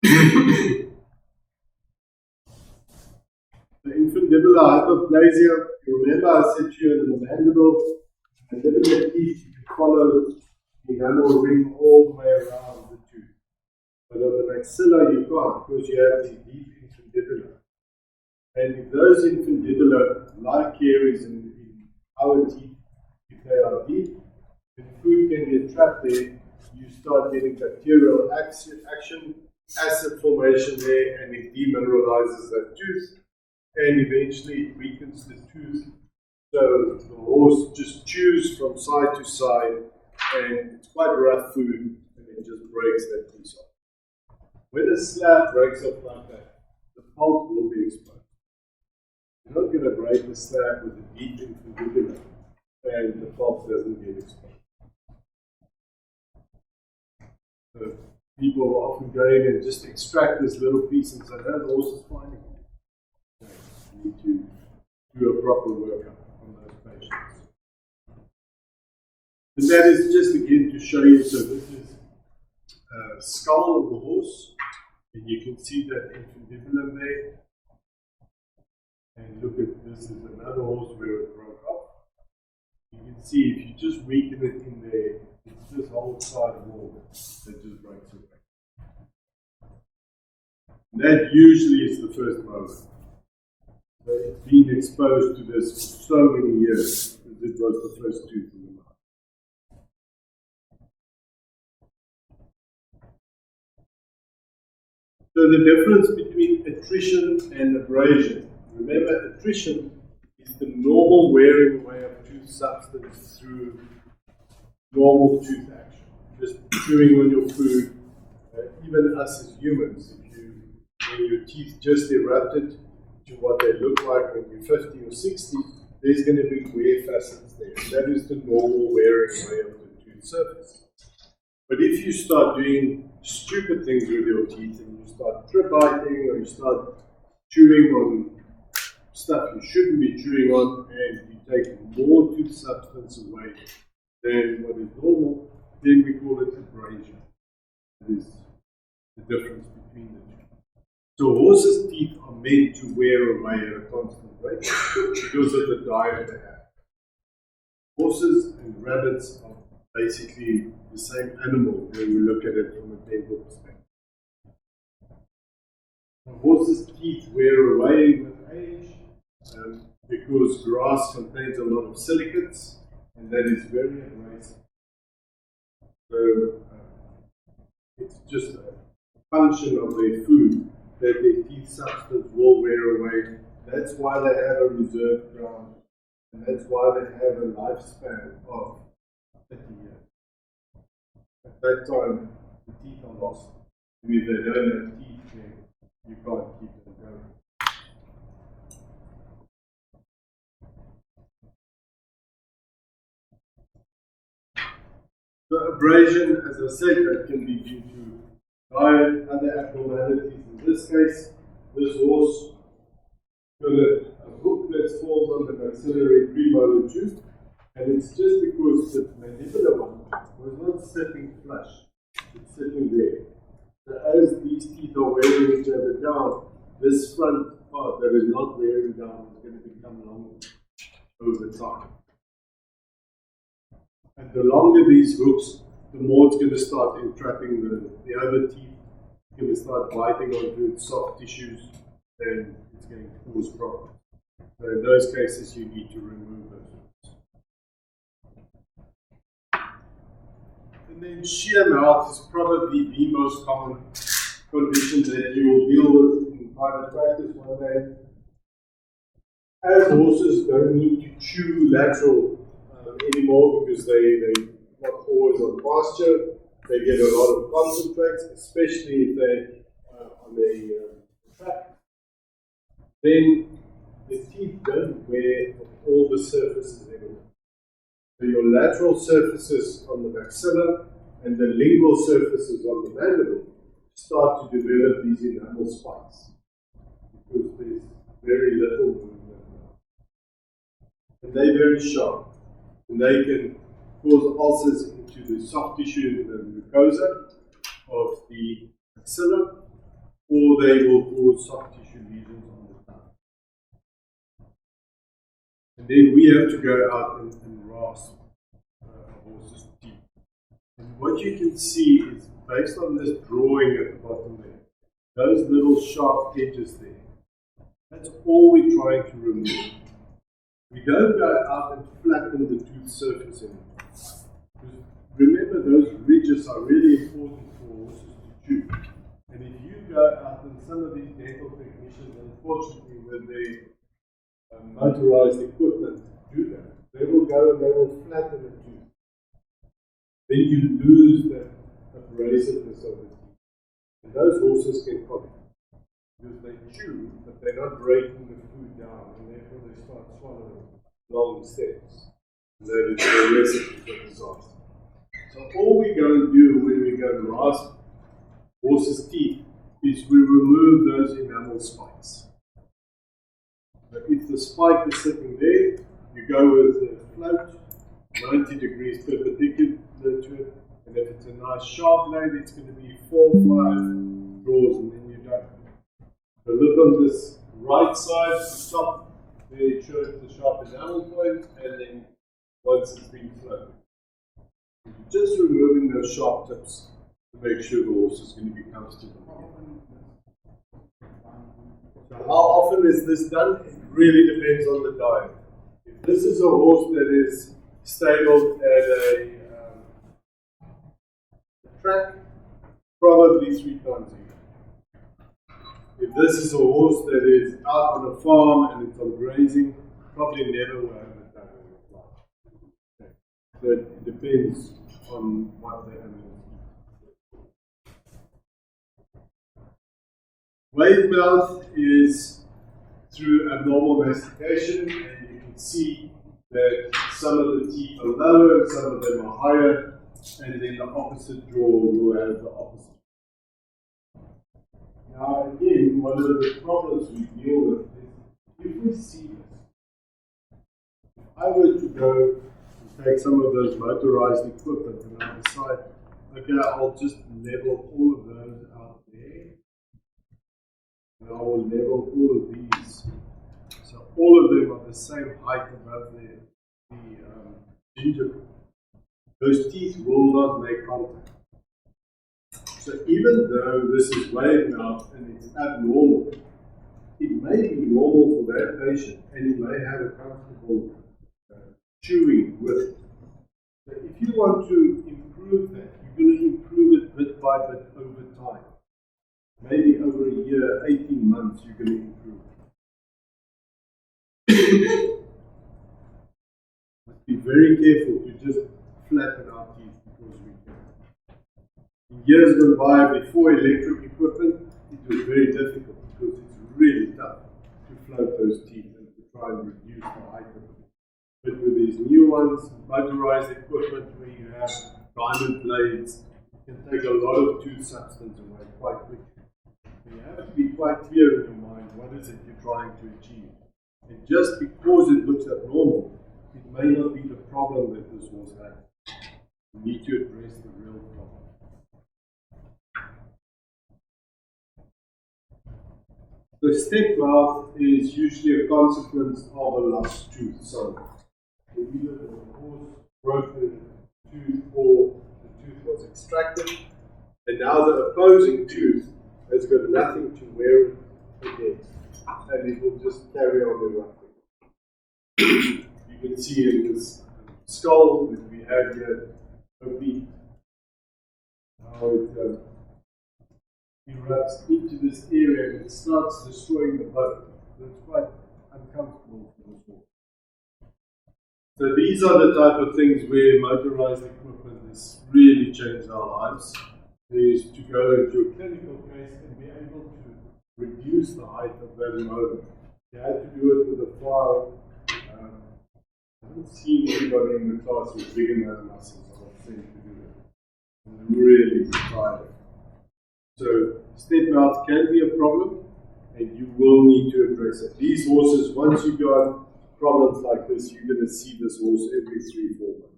The infundibular hyperplasia, remember I said to you in the mandible, the mandibular teeth, you can follow the enamel ring all the way around the tooth. But on the maxilla you can't, because you have the deep infundibular. And if those infundibular, like caries in our teeth, if they are deep, if food can get trapped there, you start getting bacterial action, acid formation there, and it demineralizes that tooth, and eventually it weakens the tooth. So the horse just chews from side to side, and it's quite rough food, and it just breaks that piece off. When a slab breaks off like that, the pulp will be exposed. You're not going to break the slab with a deep infundibular, and the pulp doesn't get exposed. So people will often go in and just extract this little piece and say, "Oh, the horse is fine." You need to do a proper workup on those patients. And that is just again to show you, so this is a skull of the horse, and you can see that infundibular there. And look at this is another horse where it broke off. You can see if you just weaken it in there, it's this whole side wall that just breaks away. And that usually is the first moment. So it's been exposed to this for so many years, because it was the first tooth in the mouth. So the difference between attrition and abrasion. Remember, attrition is the normal wearing away of tooth substance through normal tooth action. Just chewing on your food. Even us as humans, when your teeth just erupted to what they look like when you're 50 or 60, there's going to be wear facets there. That is the normal wearing away of the tooth surface. But if you start doing stupid things with your teeth, and you start trip biting, or you start chewing on stuff you shouldn't be chewing on, and you take more tooth substance away than what is normal, then we call it abrasion. That is the difference between the two. So horses' teeth are meant to wear away at a constant rate because of the diet they have. Horses and rabbits are basically the same animal when we look at it from a dental perspective. Horses' teeth wear away with age because grass contains a lot of silicates, and that is very abrasive. So it's just a function of their food that their teeth substance will wear away. That's why they have a reserve ground, and that's why they have a lifespan of 30 years. At that time, the teeth are lost. And if they don't have teeth, then you can't keep them going. So abrasion, as I said, that can be due to diet, other abnormalities. In this case, this horse got a hook that falls on the maxillary premolar tooth, and it's just because the mandibular one was not sitting flush, it's sitting there. So as these teeth are wearing each other down, this front part that is not wearing down is going to become longer over time. And the longer these hooks, the more it's going to start entrapping the other teeth. It's going to start biting onto its soft tissues, and it's going to cause problems. So in those cases, you need to remove those hooks. And then shear mouth is probably the most common condition that you will deal with in private practice one day. As horses don't need to chew lateral anymore because they're not always on pasture, they get a lot of concentrates, especially if they're on a track. Then the teeth don't wear all the surfaces anymore. So your lateral surfaces on the maxilla and the lingual surfaces on the mandible start to develop these enamel spikes because there's very little movement now. And they're very sharp. And they can cause ulcers into the soft tissue, the mucosa of the maxilla, they will cause soft tissue lesions on the tongue. And then we have to go out and rasp a horse's teeth. And what you can see is, based on this drawing at the bottom there, those little sharp edges there, that's all we're trying to remove. We don't go out and flatten the tooth surface anymore. Because remember, those ridges are really important for horses to chew. And if you go out, and some of these dental technicians, unfortunately, with their motorized equipment, do that. They will go and they will flatten the tooth. Then you lose the abrasiveness of the teeth. And those horses can colic. Because they chew, but they're not breaking the food down, and therefore they start swallowing long steps. And that is the recipe for disaster. So all we go and do when we go and rasp horses' teeth is we remove those enamel spikes. So if the spike is sitting there, you go with the float, 90 degrees perpendicular to it, and if it's a nice sharp blade, it's going to be 4 or 5 draws, and then you're done. So look on this right side, the top, there it shows the sharp enamel point, and then once it's been flown. Just removing those sharp tips to make sure the horse is going to be comfortable. So how often is this done? It really depends on the diet. If this is a horse that is stable at a track, probably 3 times a year. If this is a horse that is out on a farm and it's on grazing, probably never will have it done in his life. Okay. So it depends on what the animals eat. Wave mouth is through abnormal mastication, and you can see that some of the teeth are lower and some of them are higher, and then the opposite jaw will have the opposite. Now again, one of the problems we deal with is, if we see this, if I were to go and take some of those motorized equipment and I decide, okay, I'll just level all of those out there, and I will level all of these. So all of them are the same height above the gingiva. Those teeth will not make contact. So even though this is wave mouth and it's abnormal, it may be normal for that patient, and he may have a comfortable chewing with it. So if you want to improve that, you're going to improve it bit by bit over time. Maybe over a year, 18 months, you're going to improve it. Be very careful to just flatten our teeth because we can. In years gone by, before electric equipment, it was very difficult because it's really tough to float those teeth and to try and reduce the height of them. But with these new ones, motorized equipment where you have diamond blades, it can take a lot of tooth substance away quite quickly. You have to be quite clear in your mind what is it you're trying to achieve. And just because it looks abnormal, it may not be the problem that this horse has. You need to address the real problem. The step mouth is usually a consequence of a lost tooth. So, either the horse broke the tooth or the tooth was extracted, and now the opposing tooth has got nothing to wear it against, and it will just carry on erupting. You can see in this skull that we have here, OP, how it erupts into this area and it starts destroying the bone. So it's quite uncomfortable for this horse. So these are the type of things where motorized equipment has really changed our lives. Is to go into a clinical case and be able to reduce the height of that molar. You had to do it with a file. I haven't seen anybody in the class with big enough muscles. I was saying to do it. I'm really tired. So step mouth can be a problem, and you will need to address it. These horses, once you got problems like this, you're going to see this horse every 3-4 months.